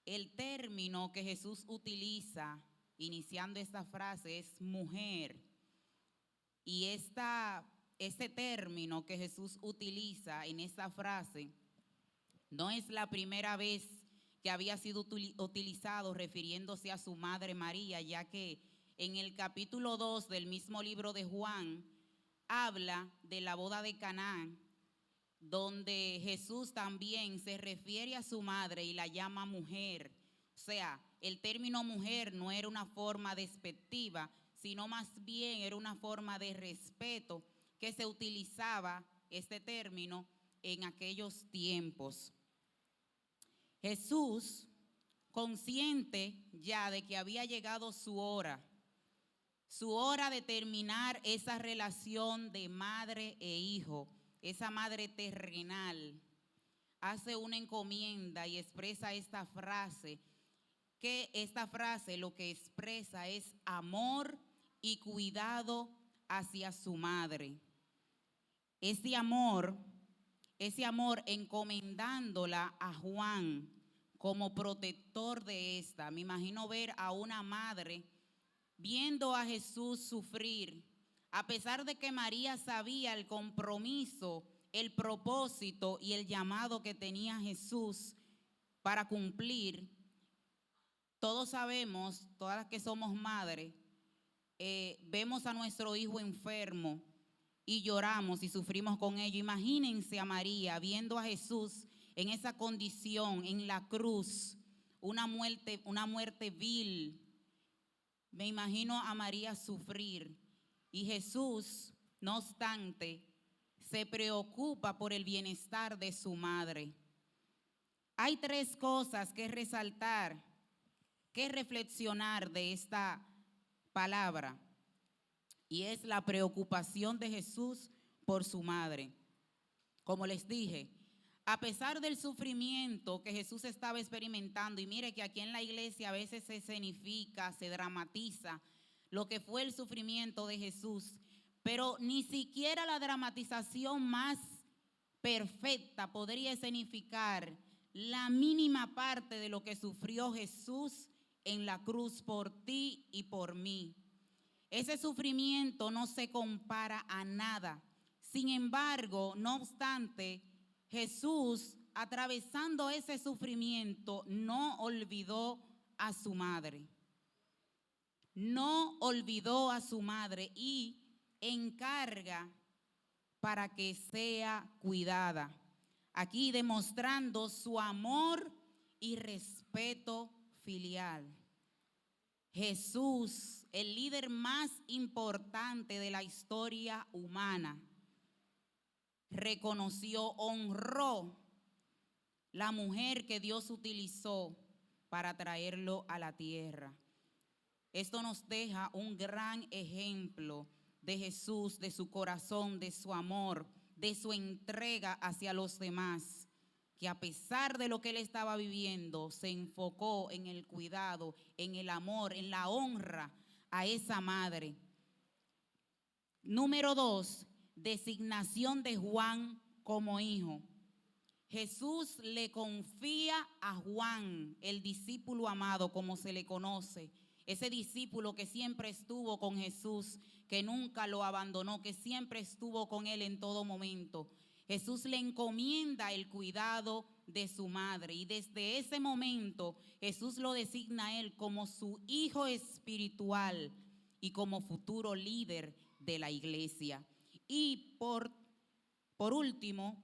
El término que Jesús utiliza iniciando esta frase es mujer. Y este término que Jesús utiliza en esta frase no es la primera vez que había sido utilizado refiriéndose a su madre María, ya que en el capítulo 2 del mismo libro de Juan habla de la boda de Caná, donde Jesús también se refiere a su madre y la llama mujer. O sea, el término mujer no era una forma despectiva, sino más bien era una forma de respeto que se utilizaba este término en aquellos tiempos. Jesús, consciente ya de que había llegado su hora de terminar esa relación de madre e hijo, esa madre terrenal, hace una encomienda y expresa esta frase, que esta frase lo que expresa es amor y cuidado hacia su madre. Ese amor encomendándola a Juan como protector de esta. Me imagino ver a una madre viendo a Jesús sufrir, a pesar de que María sabía el compromiso, el propósito y el llamado que tenía Jesús para cumplir. Todos sabemos, todas las que somos madres, vemos a nuestro hijo enfermo y lloramos y sufrimos con ello. Imagínense a María viendo a Jesús en esa condición, en la cruz, una muerte vil. Me imagino a María sufrir y Jesús, no obstante, se preocupa por el bienestar de su madre. Hay tres cosas que resaltar, que reflexionar de esta palabra, y es la preocupación de Jesús por su madre. Como les dije, a pesar del sufrimiento que Jesús estaba experimentando, y mire que aquí en la iglesia a veces se escenifica, se dramatiza lo que fue el sufrimiento de Jesús, pero ni siquiera la dramatización más perfecta podría escenificar la mínima parte de lo que sufrió Jesús en la cruz por ti y por mí. Ese sufrimiento no se compara a nada. Sin embargo, no obstante, Jesús, atravesando ese sufrimiento, no olvidó a su madre. No olvidó a su madre y encarga para que sea cuidada. Aquí demostrando su amor y respeto filial. Jesús, el líder más importante de la historia humana, reconoció, honró la mujer que Dios utilizó para traerlo a la tierra. Esto nos deja un gran ejemplo de Jesús, de su corazón, de su amor, de su entrega hacia los demás, que a pesar de lo que él estaba viviendo, se enfocó en el cuidado, en el amor, en la honra a esa madre. Número 2, designación de Juan como hijo. Jesús le confía a Juan, el discípulo amado, como se le conoce, ese discípulo que siempre estuvo con Jesús, que nunca lo abandonó, que siempre estuvo con él en todo momento. Jesús le encomienda el cuidado de su madre y desde ese momento Jesús lo designa a él como su hijo espiritual y como futuro líder de la iglesia. Y por último,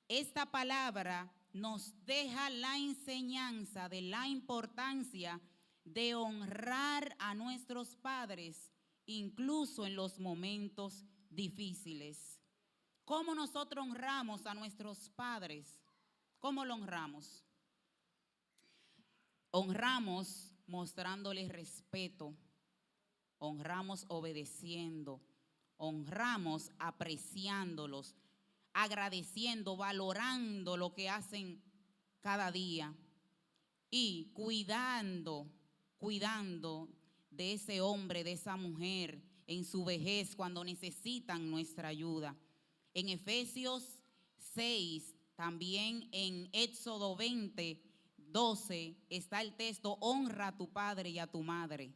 esta palabra nos deja la enseñanza de la importancia de honrar a nuestros padres, incluso en los momentos difíciles. ¿Cómo nosotros honramos a nuestros padres? ¿Cómo lo honramos? Honramos mostrándoles respeto, honramos obedeciendo, honramos apreciándolos, agradeciendo, valorando lo que hacen cada día y cuidando de ese hombre, de esa mujer en su vejez cuando necesitan nuestra ayuda. En Efesios 6, también en Éxodo 20, 12 está el texto, honra a tu padre y a tu madre.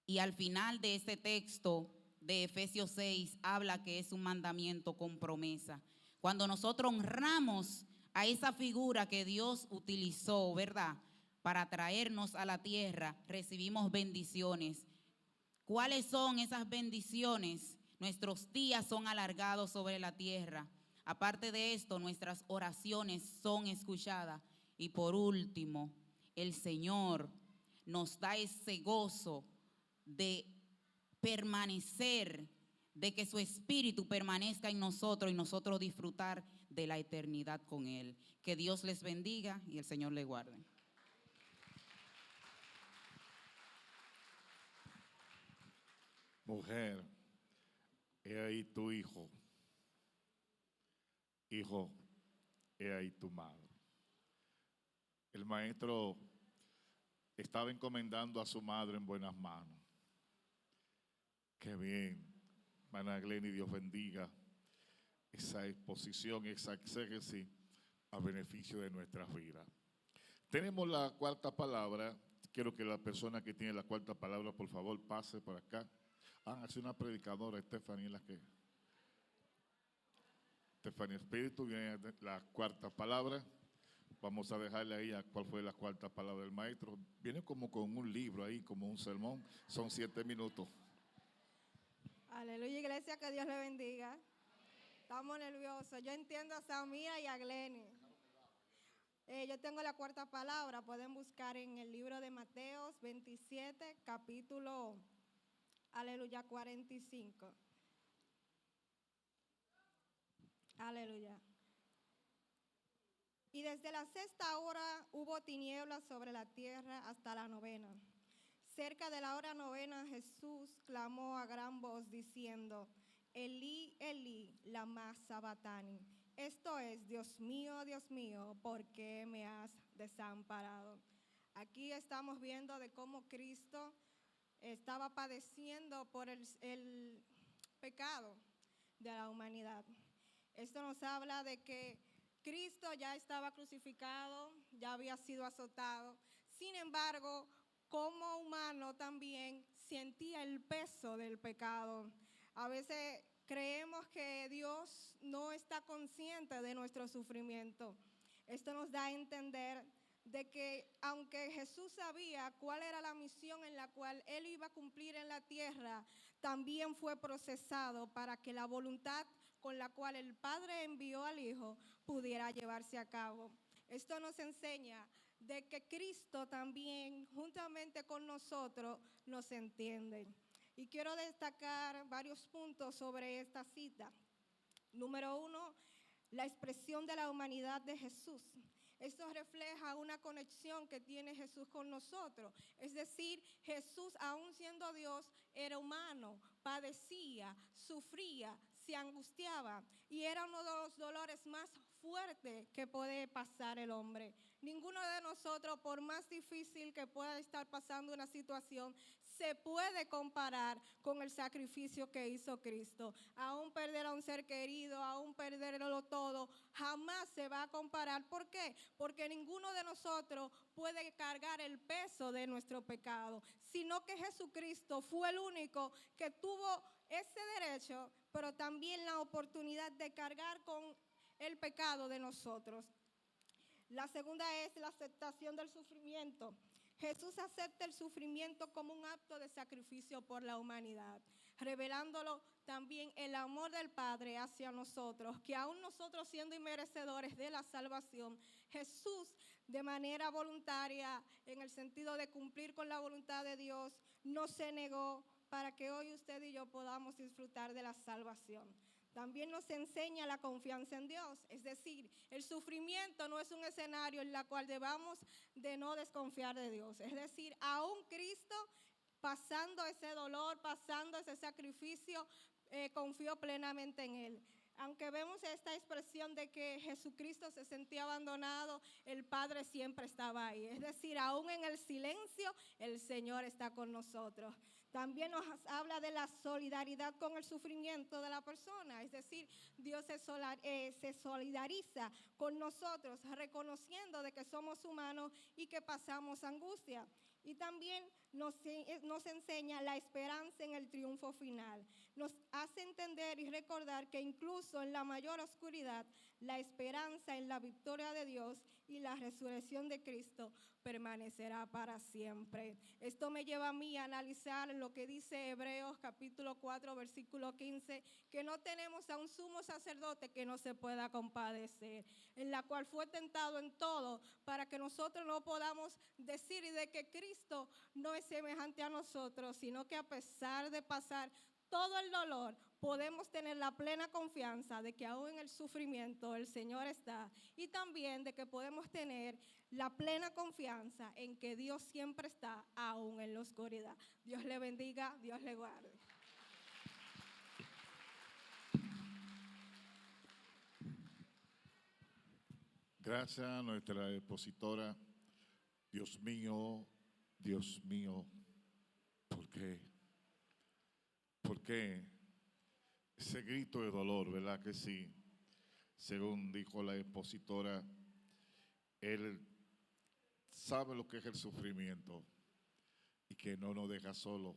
Y al final de este texto de Efesios 6 habla que es un mandamiento con promesa. Cuando nosotros honramos a esa figura que Dios utilizó, ¿verdad?, para traernos a la tierra, recibimos bendiciones. ¿Cuáles son esas bendiciones? Nuestros días son alargados sobre la tierra. Aparte de esto, nuestras oraciones son escuchadas. Y por último, el Señor nos da ese gozo de permanecer, de que su espíritu permanezca en nosotros y nosotros disfrutar de la eternidad con Él. Que Dios les bendiga y el Señor les guarde. Mujer, he ahí tu hijo. Hijo, he ahí tu madre. El maestro estaba encomendando a su madre en buenas manos. Qué bien, hermana Glenny, Dios bendiga esa exposición, esa exégesis a beneficio de nuestras vidas. Tenemos la cuarta palabra. Quiero que la persona que tiene la cuarta palabra, por favor, pase por acá. Hace una predicadora, Stephanie, Stephanie Espíritu, viene la cuarta palabra. Vamos a dejarle ahí a cuál fue la cuarta palabra del maestro. Viene como con un libro ahí, como un sermón. Son 7 minutos. Aleluya, iglesia, que Dios le bendiga. Estamos nerviosos. Yo entiendo a Samia y a Glenny. Yo tengo la cuarta palabra. Pueden buscar en el libro de Mateos 27, capítulo, aleluya, 45. Aleluya. Y desde la 6ª hora hubo tinieblas sobre la tierra hasta la 9ª. Cerca de la hora 9ª, Jesús clamó a gran voz diciendo: Elí, Elí, lama sabactani. Esto es: Dios mío, ¿por qué me has desamparado? Aquí estamos viendo de cómo Cristo estaba padeciendo por el pecado de la humanidad. Esto nos habla de que Cristo ya estaba crucificado, ya había sido azotado. Sin embargo, como humano también sentía el peso del pecado. A veces creemos que Dios no está consciente de nuestro sufrimiento. Esto nos da a entender de que aunque Jesús sabía cuál era la misión en la cual Él iba a cumplir en la tierra, también fue procesado para que la voluntad con la cual el Padre envió al Hijo pudiera llevarse a cabo. Esto nos enseña de que Cristo también, juntamente con nosotros, nos entiende. Y quiero destacar varios puntos sobre esta cita. Número 1, la expresión de la humanidad de Jesús. Esto refleja una conexión que tiene Jesús con nosotros. Es decir, Jesús, aún siendo Dios, era humano, padecía, sufría, se angustiaba, y era uno de los dolores más fuertes que puede pasar el hombre. Ninguno de nosotros, por más difícil que pueda estar pasando una situación, se puede comparar con el sacrificio que hizo Cristo. Aún perder a un ser querido, aún perderlo todo, jamás se va a comparar. ¿Por qué? Porque ninguno de nosotros puede cargar el peso de nuestro pecado, sino que Jesucristo fue el único que tuvo ese derecho, pero también la oportunidad de cargar con el pecado de nosotros. La segunda es la aceptación del sufrimiento. Jesús acepta el sufrimiento como un acto de sacrificio por la humanidad, revelándolo también el amor del Padre hacia nosotros, que aún nosotros siendo inmerecedores de la salvación, Jesús de manera voluntaria, en el sentido de cumplir con la voluntad de Dios, no se negó para que hoy usted y yo podamos disfrutar de la salvación. También nos enseña la confianza en Dios, es decir, el sufrimiento no es un escenario en el cual debamos de no desconfiar de Dios. Es decir, aún Cristo, pasando ese dolor, pasando ese sacrificio, confió plenamente en Él. Aunque vemos esta expresión de que Jesucristo se sentía abandonado, el Padre siempre estaba ahí. Es decir, aún en el silencio, el Señor está con nosotros. También nos habla de la solidaridad con el sufrimiento de la persona, es decir, Dios se solidariza con nosotros, reconociendo de que somos humanos y que pasamos angustia. Y también nos enseña la esperanza en el triunfo final. Nos hace entender y recordar que incluso en la mayor oscuridad, la esperanza en la victoria de Dios y la resurrección de Cristo permanecerá para siempre. Esto me lleva a mí a analizar lo que dice Hebreos capítulo 4, versículo 15, que no tenemos a un sumo sacerdote que no se pueda compadecer, en la cual fue tentado en todo, para que nosotros no podamos decir de que Cristo no es semejante a nosotros, sino que a pesar de pasar todo el dolor, podemos tener la plena confianza de que aún en el sufrimiento el Señor está, y también de que podemos tener la plena confianza en que Dios siempre está, aún en la oscuridad. Dios le bendiga, Dios le guarde. Gracias a nuestra expositora. Dios mío, ¿por qué? ¿Por qué? Ese grito de dolor, ¿verdad que sí? Según dijo la expositora, Él sabe lo que es el sufrimiento y que no nos deja solo,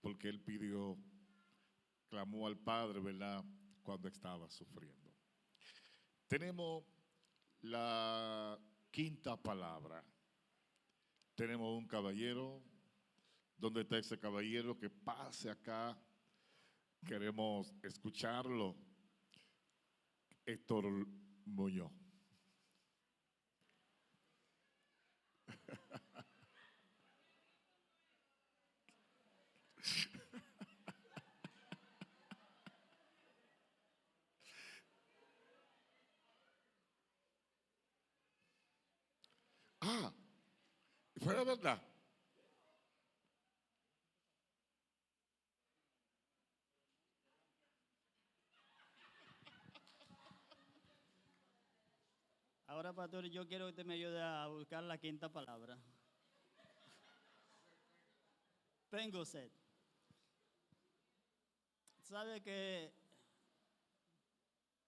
porque Él pidió, clamó al Padre, ¿verdad?, cuando estaba sufriendo. Tenemos la quinta palabra. Tenemos un caballero. ¿Dónde está ese caballero? Que pase acá. Queremos escucharlo. Héctor Muñoz. Ah, fue la verdad. Ahora, pastor, yo quiero que usted me ayude a buscar la quinta palabra. Tengo sed. Sabe que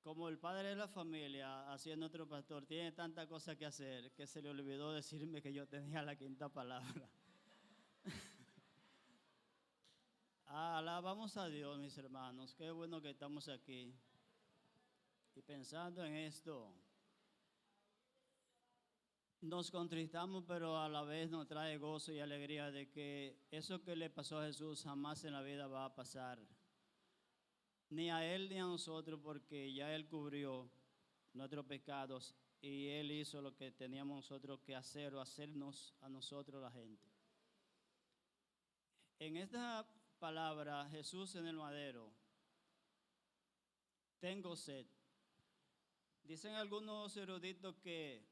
como el padre de la familia, así nuestro pastor, tiene tanta cosa que hacer que se le olvidó decirme que yo tenía la quinta palabra. Alabamos a Dios, mis hermanos. Qué bueno que estamos aquí. Y pensando en esto, nos contristamos, pero a la vez nos trae gozo y alegría de que eso que le pasó a Jesús jamás en la vida va a pasar. Ni a Él ni a nosotros, porque ya Él cubrió nuestros pecados y Él hizo lo que teníamos nosotros que hacer o hacernos a nosotros la gente. En esta palabra, Jesús en el madero, tengo sed. Dicen algunos eruditos que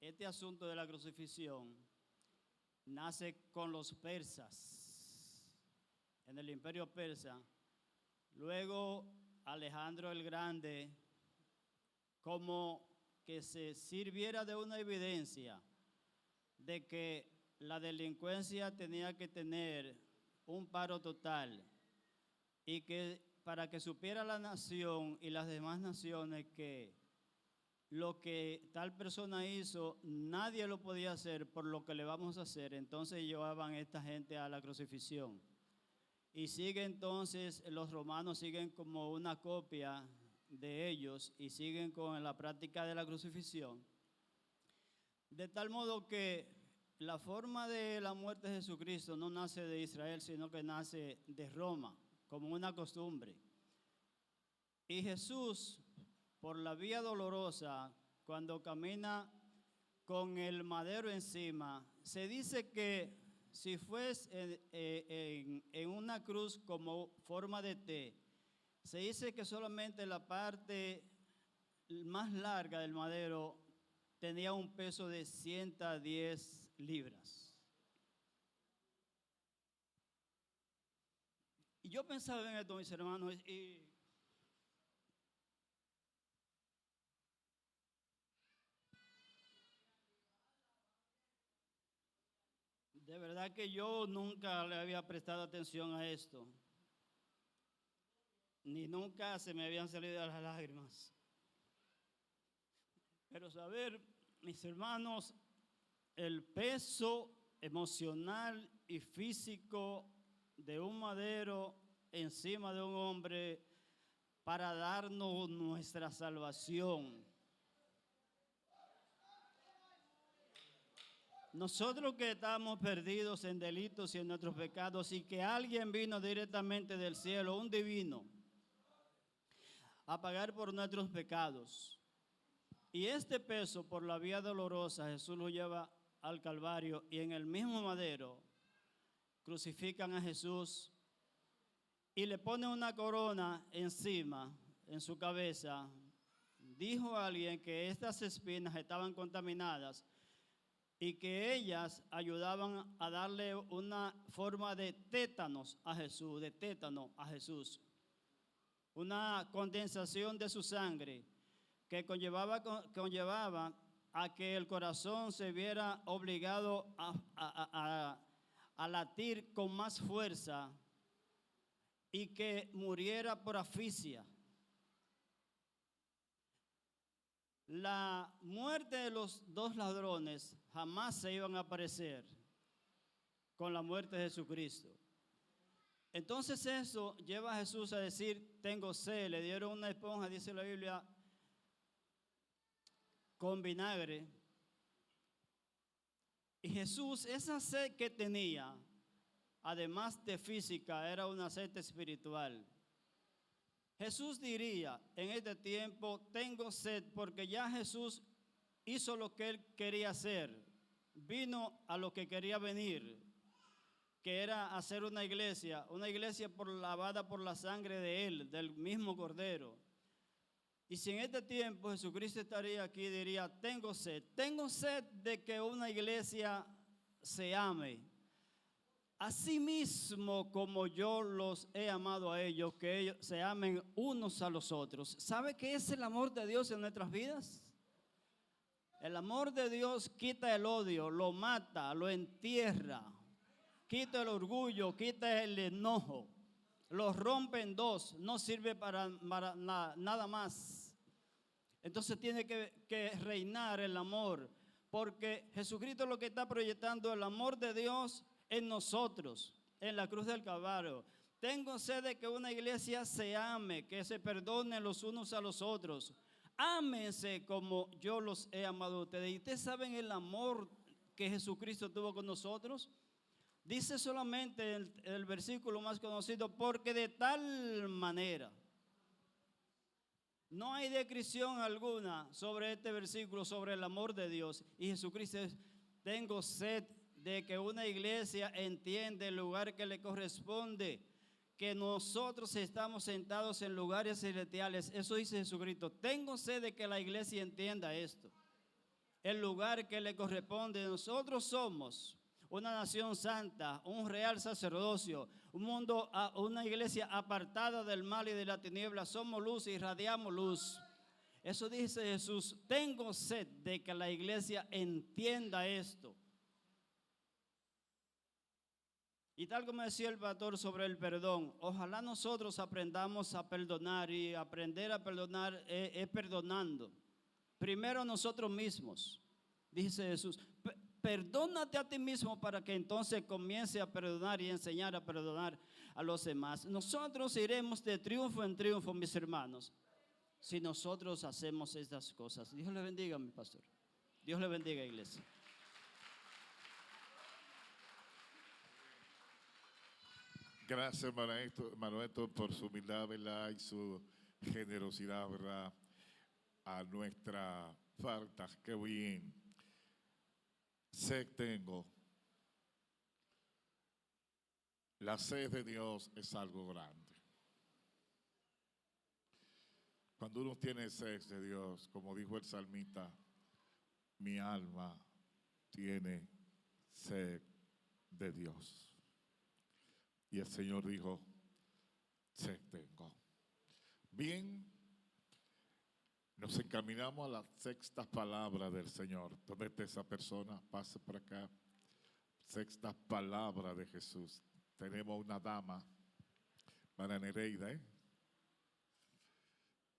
este asunto de la crucifixión nace con los persas, en el imperio persa. Luego Alejandro el Grande, como que se sirviera de una evidencia de que la delincuencia tenía que tener un paro total y que para que supiera la nación y las demás naciones que lo que tal persona hizo, nadie lo podía hacer por lo que le vamos a hacer, entonces llevaban a esta gente a la crucifixión. Y sigue entonces, los romanos siguen como una copia de ellos y siguen con la práctica de la crucifixión. De tal modo que la forma de la muerte de Jesucristo no nace de Israel, sino que nace de Roma, como una costumbre. Y Jesús, por la vía dolorosa, cuando camina con el madero encima, se dice que si fuese en una cruz como forma de T, se dice que solamente la parte más larga del madero tenía un peso de 110 libras. Y yo pensaba en esto, mis hermanos, y De verdad que yo nunca le había prestado atención a esto, ni nunca se me habían salido las lágrimas. Pero saber, mis hermanos, el peso emocional y físico de un madero encima de un hombre para darnos nuestra salvación. Nosotros que estamos perdidos en delitos y en nuestros pecados y que alguien vino directamente del cielo, un divino, a pagar por nuestros pecados. Y este peso por la vía dolorosa Jesús lo lleva al Calvario y en el mismo madero crucifican a Jesús y le ponen una corona encima, en su cabeza. Dijo alguien que estas espinas estaban contaminadas y que ellas ayudaban a darle una forma de tétanos a Jesús, de tétano a Jesús. Una condensación de su sangre que conllevaba a que el corazón se viera obligado a latir con más fuerza y que muriera por asfixia. La muerte de los dos ladrones jamás se iban a parecer con la muerte de Jesucristo. Entonces eso lleva a Jesús a decir, tengo sed. Le dieron una esponja, dice la Biblia, con vinagre. Y Jesús, esa sed que tenía, además de física, era una sed espiritual. Jesús diría en este tiempo, tengo sed, porque ya Jesús hizo lo que él quería hacer. Vino a lo que quería venir, que era hacer una iglesia lavada por la sangre de él, del mismo Cordero. Y si en este tiempo Jesucristo estaría aquí, diría, tengo sed de que una iglesia se ame. Así mismo como yo los he amado a ellos, que ellos se amen unos a los otros. ¿Sabe qué es el amor de Dios en nuestras vidas? El amor de Dios quita el odio, lo mata, lo entierra, quita el orgullo, quita el enojo, lo rompe en dos, no sirve para nada más. Entonces tiene que reinar el amor, porque Jesucristo lo que está proyectando el amor de Dios en nosotros, en la cruz del Calvario. Tengo sed de que una iglesia se ame, que se perdone los unos a los otros. Ámense como yo los he amado a ustedes. ¿Y ustedes saben el amor que Jesucristo tuvo con nosotros? Dice solamente el versículo más conocido, porque de tal manera. No hay descripción alguna sobre este versículo, sobre el amor de Dios. Y Jesucristo es, tengo sed de que una iglesia entienda el lugar que le corresponde, que nosotros estamos sentados en lugares celestiales. Eso dice Jesucristo. Tengo sed de que la iglesia entienda esto. El lugar que le corresponde. Nosotros somos una nación santa, un real sacerdocio, una iglesia apartada del mal y de la tiniebla. Somos luz y irradiamos luz. Eso dice Jesús. Tengo sed de que la iglesia entienda esto. Y tal como decía el pastor sobre el perdón, ojalá nosotros aprendamos a perdonar, y aprender a perdonar es perdonando. Primero nosotros mismos, dice Jesús, perdónate a ti mismo para que entonces comience a perdonar y enseñar a perdonar a los demás. Nosotros iremos de triunfo en triunfo, mis hermanos, si nosotros hacemos estas cosas. Dios le bendiga, mi pastor. Dios le bendiga, iglesia. Gracias, hermano Héctor, por su humildad, ¿verdad? Y su generosidad, ¿verdad? A nuestra falta. Qué bien. Sed tengo. La sed de Dios es algo grande. Cuando uno tiene sed de Dios, como dijo el salmista, mi alma tiene sed de Dios. Y el Señor dijo, sed tengo. Bien, nos encaminamos a la sexta palabra del Señor. ¿Dónde está esa persona? Pase por acá. sexta palabra de Jesús. Tenemos una dama, María Nereida, ¿eh?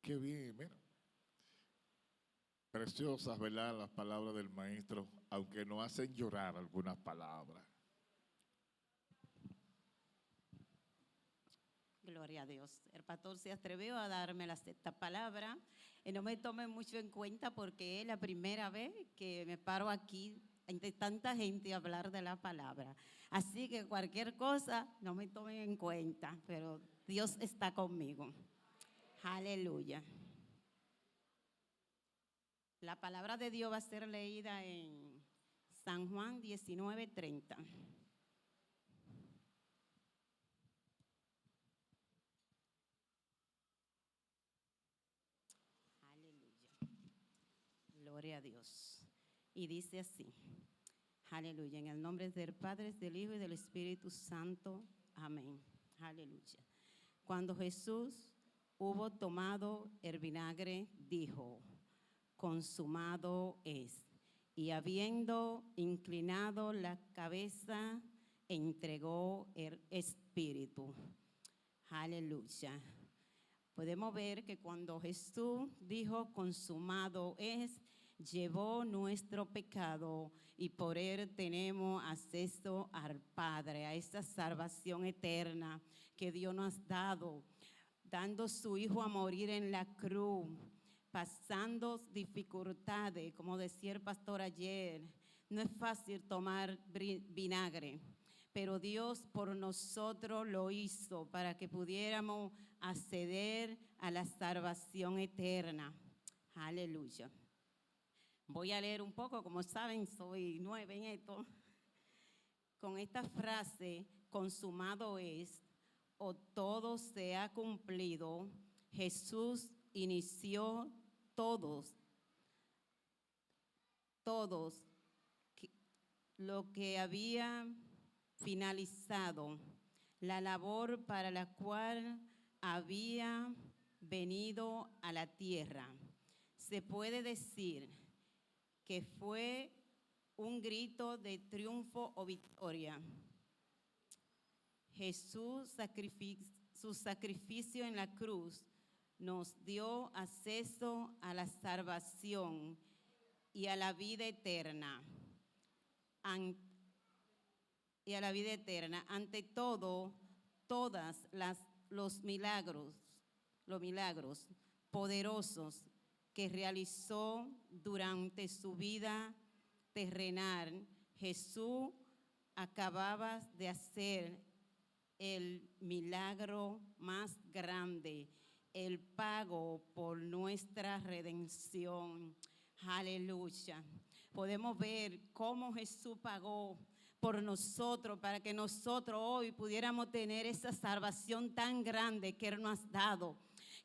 Qué bien, mira. Preciosas, ¿verdad? Las palabras del maestro, aunque nos hacen llorar algunas palabras. Gloria a Dios. El pastor se atrevió a darme la sexta palabra y no me tome mucho en cuenta porque es la primera vez que me paro aquí entre tanta gente a hablar de la palabra. Así que cualquier cosa no me tomen en cuenta, pero Dios está conmigo. Aleluya. La palabra de Dios va a ser leída en San Juan 19:30. Gloria a Dios. Y dice así, aleluya, en el nombre del Padre, del Hijo y del Espíritu Santo, amén, aleluya. Cuando Jesús hubo tomado el vinagre, dijo, consumado es. Y habiendo inclinado la cabeza, entregó el Espíritu. Aleluya. Podemos ver que cuando Jesús dijo consumado es, llevó nuestro pecado y por él tenemos acceso al Padre, a esta salvación eterna que Dios nos ha dado, dando su Hijo a morir en la cruz, pasando dificultades, como decía el pastor ayer. No es fácil tomar vinagre, pero Dios por nosotros lo hizo para que pudiéramos acceder a la salvación eterna. Aleluya. Voy a leer un poco, como saben, soy nueva en esto. Con esta frase, consumado es, o todo se ha cumplido, Jesús inició todos, lo que había finalizado, la labor para la cual había venido a la tierra. Se puede decir que fue un grito de triunfo o victoria. Jesús, su sacrificio en la cruz, nos dio acceso a la salvación y a la vida eterna. Ante todo, los milagros poderosos que realizó durante su vida terrenal, Jesús acababa de hacer el milagro más grande, el pago por nuestra redención. Aleluya. Podemos ver cómo Jesús pagó por nosotros, para que nosotros hoy pudiéramos tener esa salvación tan grande que Él nos ha dado,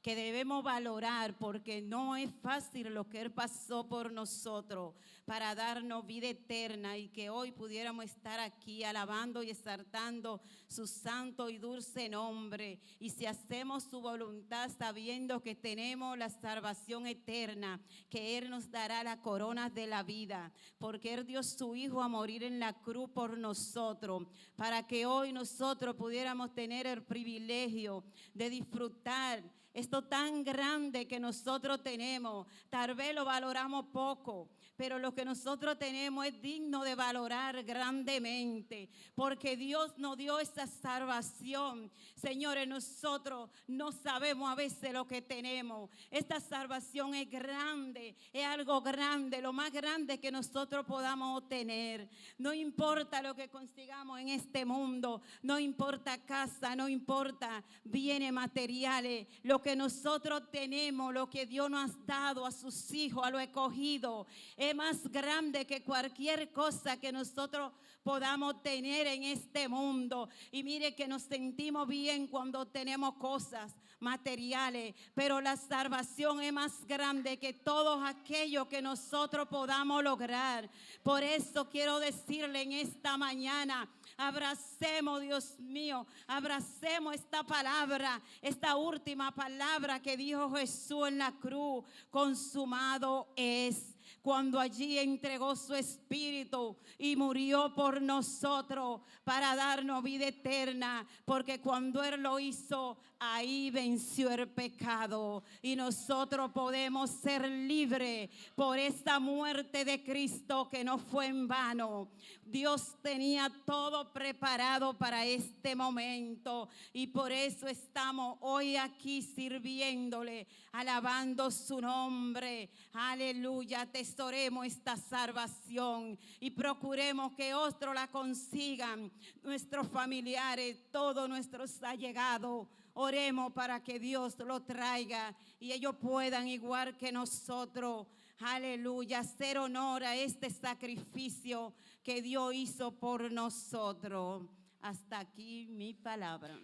que debemos valorar, porque no es fácil lo que Él pasó por nosotros para darnos vida eterna, y que hoy pudiéramos estar aquí alabando y exaltando su santo y dulce nombre. Y si hacemos su voluntad sabiendo que tenemos la salvación eterna, que Él nos dará la corona de la vida, porque Él dio su Hijo a morir en la cruz por nosotros, para que hoy nosotros pudiéramos tener el privilegio de disfrutar esto tan grande que nosotros tenemos. Tal vez lo valoramos poco, pero lo que nosotros tenemos es digno de valorar grandemente, porque Dios nos dio esa salvación. Señores, nosotros no sabemos a veces lo que tenemos. Esta salvación es grande, es algo grande, lo más grande que nosotros podamos obtener. No importa lo que consigamos en este mundo, no importa casa, no importa bienes materiales, lo que nosotros tenemos, lo que Dios nos ha dado a sus hijos, a los escogidos, es más grande que cualquier cosa que nosotros podamos tener en este mundo. Y mire que nos sentimos bien cuando tenemos cosas materiales, pero la salvación es más grande que todo aquello que nosotros podamos lograr. Por eso quiero decirle en esta mañana, abracemos, Dios mío, abracemos esta palabra, esta última palabra que dijo Jesús en la cruz: consumado es. cuando allí entregó su espíritu y murió por nosotros para darnos vida eterna, porque cuando Él lo hizo, ahí venció el pecado y nosotros podemos ser libres por esta muerte de Cristo que no fue en vano. Dios tenía todo preparado para este momento y por eso estamos hoy aquí sirviéndole, alabando su nombre. Aleluya, atesoremos esta salvación y procuremos que otros la consigan, nuestros familiares, todos nuestros allegados. Oremos para que Dios lo traiga y ellos puedan, igual que nosotros, aleluya, hacer honor a este sacrificio que Dios hizo por nosotros. Hasta aquí mi palabra.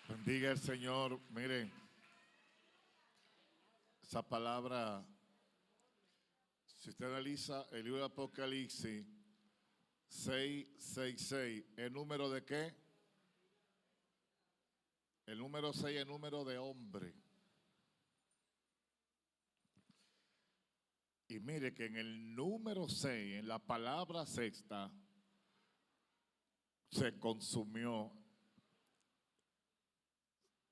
Bendiga el Señor. Miren, esa palabra, si usted analiza el libro de Apocalipsis 6:6, ¿el número de qué? El número 6 es el número de hombre. Y mire que en el número 6, en la palabra sexta, se consumió.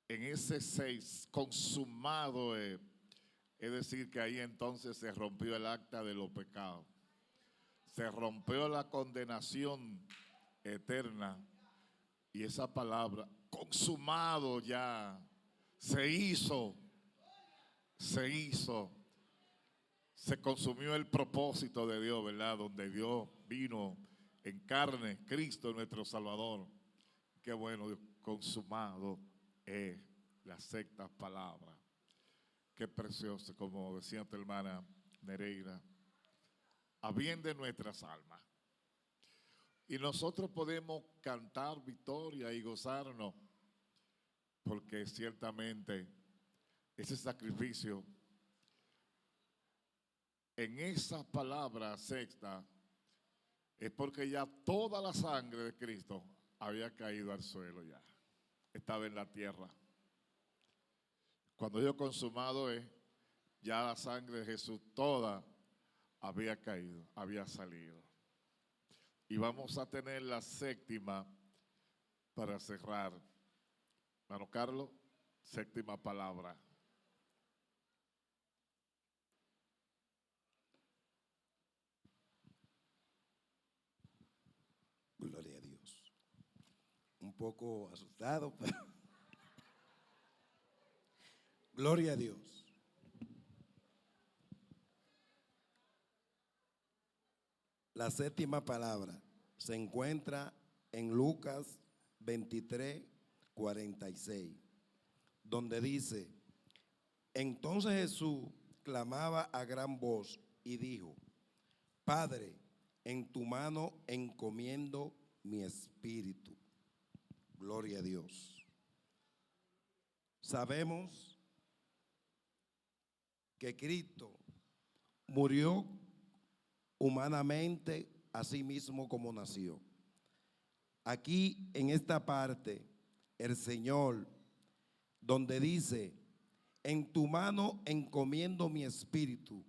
En ese 6, consumado es decir, que ahí entonces se rompió el acta de los pecados. Se rompió la condenación eterna. Y esa palabra, consumado ya, se hizo. Se consumió el propósito de Dios, ¿verdad? Donde Dios vino en carne, Cristo nuestro Salvador. Qué bueno, Dios, consumado es la sexta palabra. Qué precioso, como decía tu hermana Nereida, a bien de nuestras almas. Y nosotros podemos cantar victoria y gozarnos, porque ciertamente ese sacrificio, en esa palabra sexta, es porque ya toda la sangre de Cristo había caído al suelo ya. Estaba en la tierra. Cuando digo consumado es, ya la sangre de Jesús toda había caído, había salido. Y vamos a tener la séptima para cerrar. Hermano Carlos, séptima palabra. Gloria a Dios. Un poco asustado, pero gloria a Dios. La séptima palabra se encuentra en Lucas 23:46, donde dice: entonces Jesús clamaba a gran voz y dijo: Padre, en tu mano encomiendo mi espíritu. Gloria a Dios. Sabemos que Cristo murió humanamente, así mismo como nació. Aquí en esta parte, el Señor, donde dice: en tu mano encomiendo mi espíritu,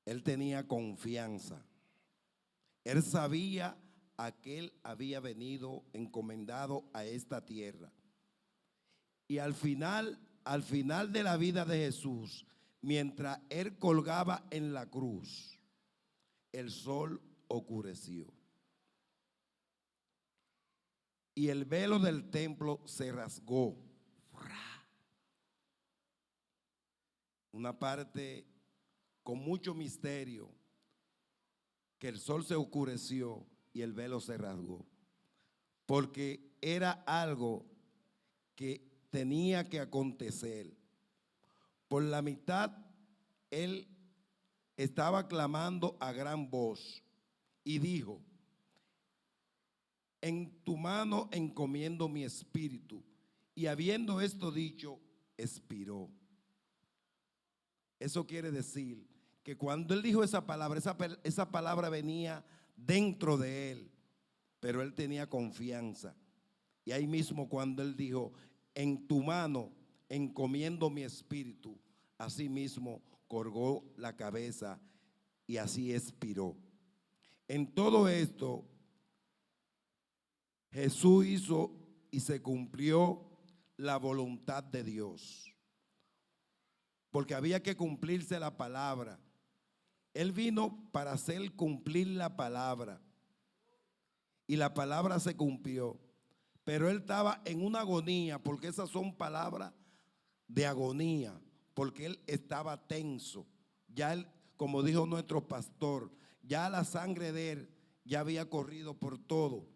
Él tenía confianza. Él sabía a que Él había venido encomendado a esta tierra. Y al final de la vida de Jesús, mientras Él colgaba en la cruz, el sol oscureció. Y el velo del templo se rasgó. Una parte con mucho misterio, que el sol se oscureció y el velo se rasgó, porque era algo que tenía que acontecer. Por la mitad, Él estaba clamando a gran voz y dijo: en tu mano encomiendo mi espíritu. Y habiendo esto dicho, expiró. Eso quiere decir que cuando Él dijo esa palabra venía dentro de Él, pero Él tenía confianza. Y ahí mismo cuando Él dijo: en tu mano encomiendo mi espíritu. Asimismo colgó la cabeza y así expiró. En todo esto, Jesús hizo y se cumplió la voluntad de Dios, porque había que cumplirse la palabra. Él vino para hacer cumplir la palabra, y la palabra se cumplió. Pero él estaba en una agonía, porque esas son palabras de agonía, porque él estaba tenso. Ya él, como dijo nuestro pastor, ya la sangre de él ya había corrido por todo,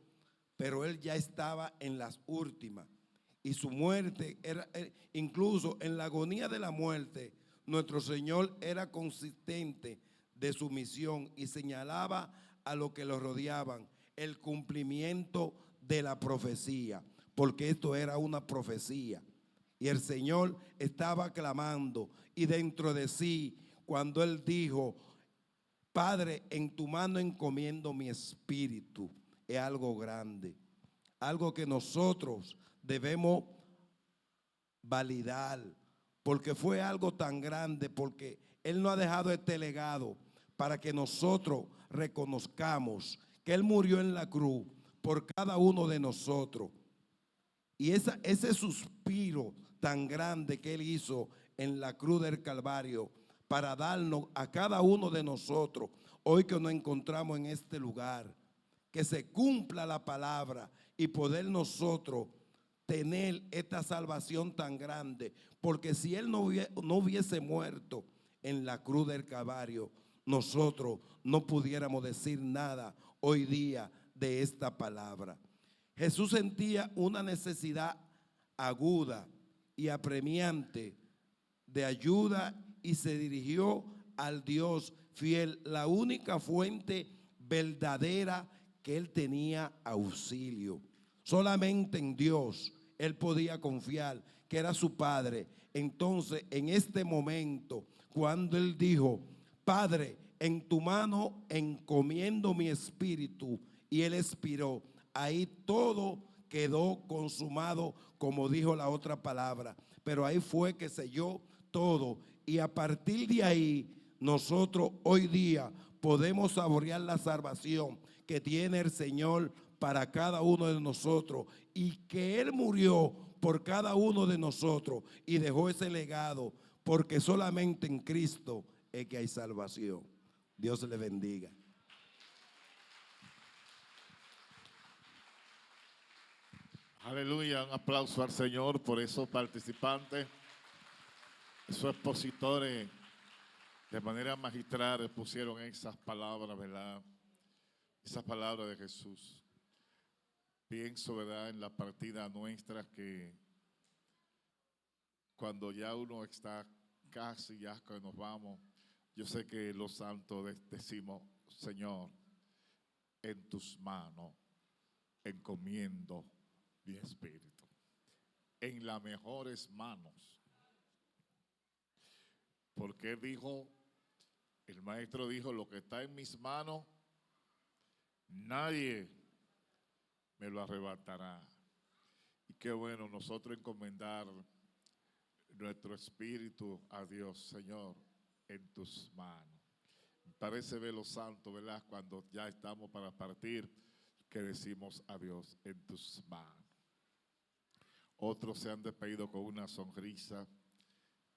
pero él ya estaba en las últimas. Y su muerte era, incluso en la agonía de la muerte, nuestro Señor era consistente de su misión y señalaba a los que lo rodeaban el cumplimiento de la profecía, porque esto era una profecía. Y el Señor estaba clamando, y dentro de sí, cuando él dijo: Padre, en tu mano encomiendo mi espíritu, es algo grande, algo que nosotros debemos validar, porque fue algo tan grande, porque él no ha dejado este legado para que nosotros reconozcamos que él murió en la cruz por cada uno de nosotros. Y ese suspiro tan grande que él hizo en la cruz del Calvario para darnos a cada uno de nosotros, hoy que nos encontramos en este lugar, que se cumpla la palabra y poder nosotros tener esta salvación tan grande, porque si él no hubiese muerto en la cruz del Calvario, nosotros no pudiéramos decir nada hoy día de esta palabra. Jesús sentía una necesidad aguda y apremiante de ayuda y se dirigió al Dios fiel, la única fuente verdadera que él tenía auxilio. Solamente en Dios él podía confiar, que era su Padre. Entonces, en este momento, cuando él dijo: Padre, en tu mano encomiendo mi espíritu, y él expiró, ahí todo quedó consumado, como dijo la otra palabra. Pero ahí fue que selló todo, y a partir de ahí nosotros hoy día podemos saborear la salvación que tiene el Señor para cada uno de nosotros, y que él murió por cada uno de nosotros y dejó ese legado, porque solamente en Cristo es que hay salvación. Dios le bendiga. Aleluya, un aplauso al Señor por esos participantes, esos expositores, de manera magistral pusieron esas palabras, ¿verdad? Esas palabras de Jesús. Pienso, ¿verdad?, en la partida nuestra, que cuando ya uno está casi ya que nos vamos, yo sé que los santos decimos: Señor, en tus manos encomiendo mi espíritu, en las mejores manos. Porque él dijo, el maestro dijo: lo que está en mis manos, nadie me lo arrebatará. Y qué bueno nosotros encomendar nuestro espíritu a Dios. Señor, en tus manos. Me parece ver los santos, ¿verdad?, cuando ya estamos para partir, que decimos a Dios: en tus manos. Otros se han despedido con una sonrisa.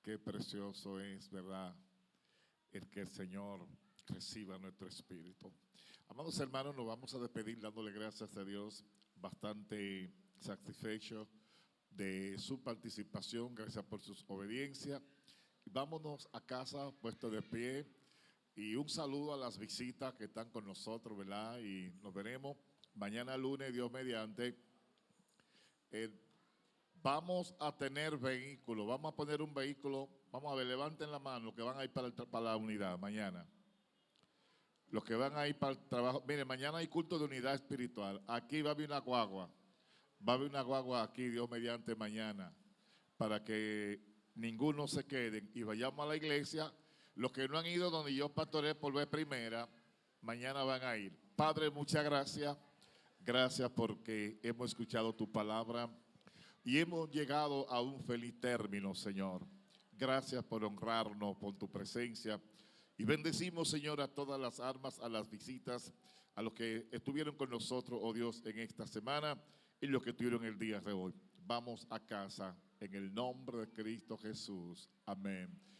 Qué precioso es, ¿verdad?, el que el Señor reciba nuestro espíritu. Amados hermanos, nos vamos a despedir dándole gracias a Dios, bastante satisfecho de su participación, gracias por su obediencia. Y vámonos a casa puesto de pie, y un saludo a las visitas que están con nosotros, ¿verdad? Y nos veremos mañana lunes, Dios mediante. Vamos a tener vehículos, vamos a poner un vehículo, vamos a ver, levanten la mano los que van a ir para la unidad mañana. Los que van a ir para el trabajo, miren, mañana hay culto de unidad espiritual. Aquí va a haber una guagua, aquí, Dios mediante, mañana, para que ninguno se quede y vayamos a la iglesia. Los que no han ido donde yo pastoré por vez primera, mañana van a ir. Padre, muchas gracias. Gracias porque hemos escuchado tu palabra. y hemos llegado a un feliz término, Señor. Gracias por honrarnos con tu presencia. Y bendecimos, Señor, a todas las almas, a las visitas, a los que estuvieron con nosotros, oh Dios, en esta semana y los que estuvieron el día de hoy. Vamos a casa en el nombre de Cristo Jesús. Amén